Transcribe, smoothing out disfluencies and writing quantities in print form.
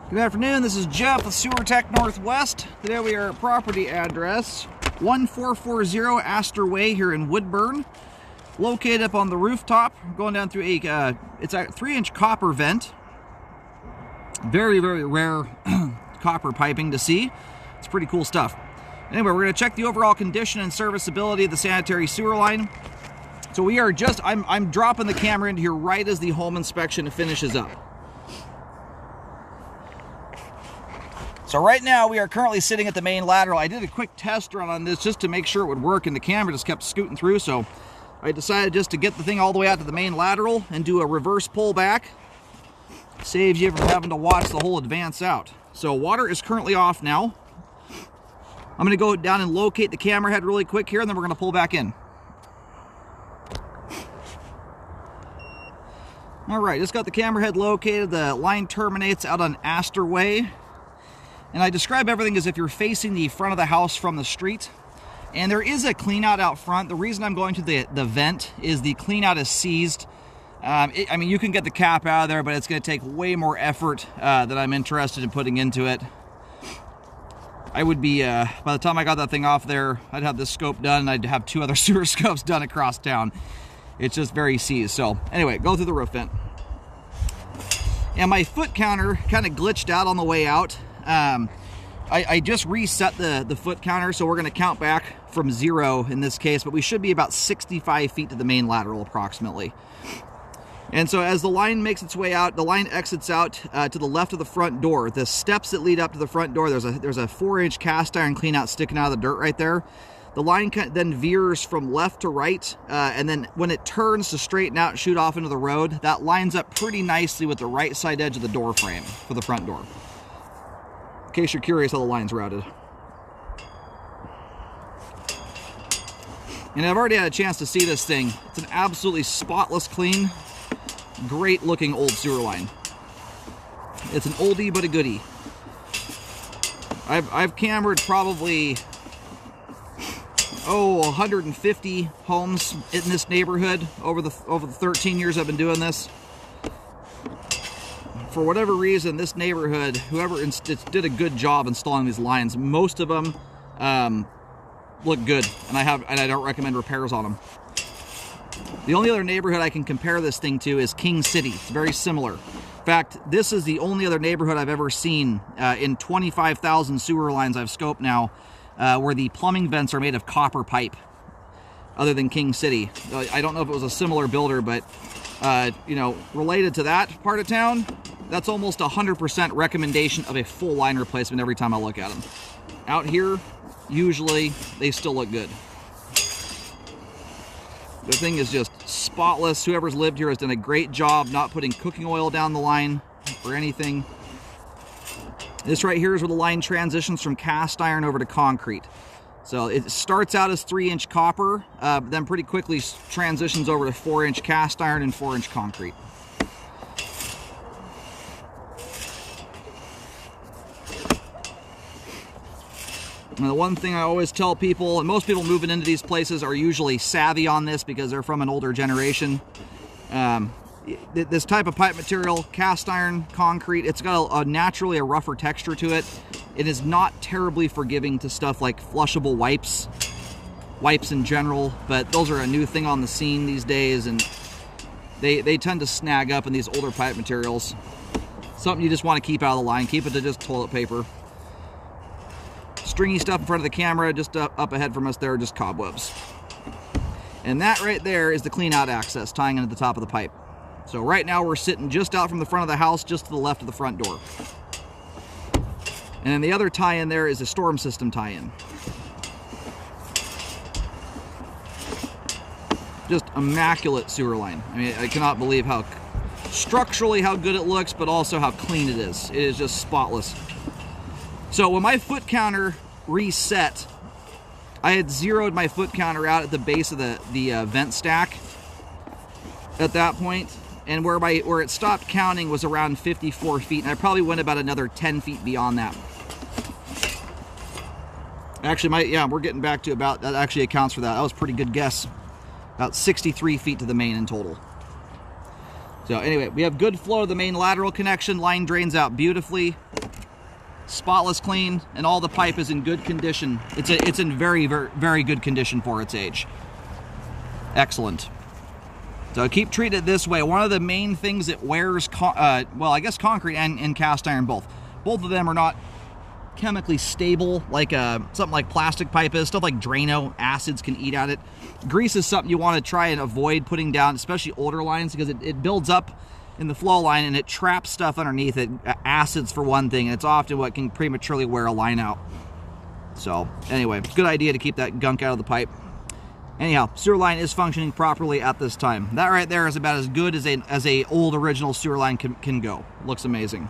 Good afternoon, this is Jeff with Sewer Tech Northwest. Today we are at property address 1440 Astor Way here in Woodburn. Located up on the rooftop, going down through it's a 3-inch copper vent. Very, very rare copper piping to see. It's pretty cool stuff. Anyway, we're going to check the overall condition and serviceability of the sanitary sewer line. So we are just, I'm dropping the camera into here right as the home inspection finishes up. So right now we are currently sitting at the main lateral. I did a quick test run on this just to make sure it would work, and the camera just kept scooting through, so I decided just to get the thing all the way out to the main lateral and do a reverse pull back. Saves you from having to watch the whole advance out. So water is currently off now. I'm going to go down and locate the camera head really quick here, and then we're going to pull back in. Alright, just got the camera head located. The line terminates out on Astor Way. And I describe everything as if you're facing the front of the house from the street. And there is a clean out out front. The reason I'm going to the vent is the clean out is seized. I mean, you can get the cap out of there, but it's going to take way more effort than I'm interested in putting into it. I would be, by the time I got that thing off there, I'd have this scope done, and I'd have 2 other sewer scopes done across town. It's just very seized. So anyway, go through the roof vent. And my foot counter kind of glitched out on the way out. I just reset the foot counter, so we're going to count back from 0 in this case, but we should be about 65 feet to the main lateral approximately. And so as the line makes its way out, the line exits out to the left of the front door. The steps that lead up to the front door, there's a 4-inch cast iron clean out sticking out of the dirt right there. The line then veers from left to right, and then when it turns to straighten out and shoot off into the road, that lines up pretty nicely with the right side edge of the door frame for the front door. In case you're curious how the line's routed. And I've already had a chance to see this thing. It's an absolutely spotless clean, great looking old sewer line. It's an oldie but a goodie. I've cambered probably 150 homes in this neighborhood over the 13 years I've been doing this. For whatever reason, this neighborhood, whoever did a good job installing these lines. Most of them look good, and I don't recommend repairs on them. The only other neighborhood I can compare this thing to is King City. It's very similar. In fact, this is the only other neighborhood I've ever seen in 25,000 sewer lines I've scoped now, where the plumbing vents are made of copper pipe, other than King City. I don't know if it was a similar builder, but you know, related to that part of town, that's almost 100% recommendation of a full line replacement every time I look at them. Out here, usually, they still look good. The thing is just spotless. Whoever's lived here has done a great job not putting cooking oil down the line or anything. This right here is where the line transitions from cast iron over to concrete. So it starts out as 3-inch copper, then pretty quickly transitions over to 4-inch cast iron and 4-inch concrete. And the one thing I always tell people, and most people moving into these places are usually savvy on this because they're from an older generation. This type of pipe material, cast iron, concrete, it's got naturally a rougher texture to it. It is not terribly forgiving to stuff like flushable wipes in general, but those are a new thing on the scene these days, and they tend to snag up in these older pipe materials. Something you just want to keep out of the line. Keep it to just toilet paper. Stringy stuff in front of the camera, just up ahead from us there are just cobwebs. And that right there is the clean out access tying into the top of the pipe. So right now we're sitting just out from the front of the house, just to the left of the front door. And then the other tie-in there is a storm system tie-in. Just immaculate sewer line. I mean, I cannot believe how structurally how good it looks, but also how clean it is. It is just spotless. So when my foot counter reset, I had zeroed my foot counter out at the base of the vent stack at that point, and where it stopped counting was around 54 feet, and I probably went about another 10 feet beyond that. Actually, we're getting back to about, that actually accounts for that. That was a pretty good guess. About 63 feet to the main in total. So anyway, we have good flow to the main lateral connection. Line drains out beautifully. spotless clean, and all the pipe is in good condition. It's in very, very, very good condition for its age. Excellent. So keep treating it this way. One of the main things that wears, well, I guess concrete and cast iron both. Both of them are not chemically stable like something like plastic pipe is. Stuff like Drano, acids can eat at it. Grease is something you want to try and avoid putting down, especially older lines, because it builds up in the flow line and it traps stuff underneath it. Acids for one thing, and it's often what can prematurely wear a line out. So anyway, good idea to keep that gunk out of the pipe. Anyhow, sewer line is functioning properly at this time. That right there is about as good as a old original sewer line can go. Looks amazing.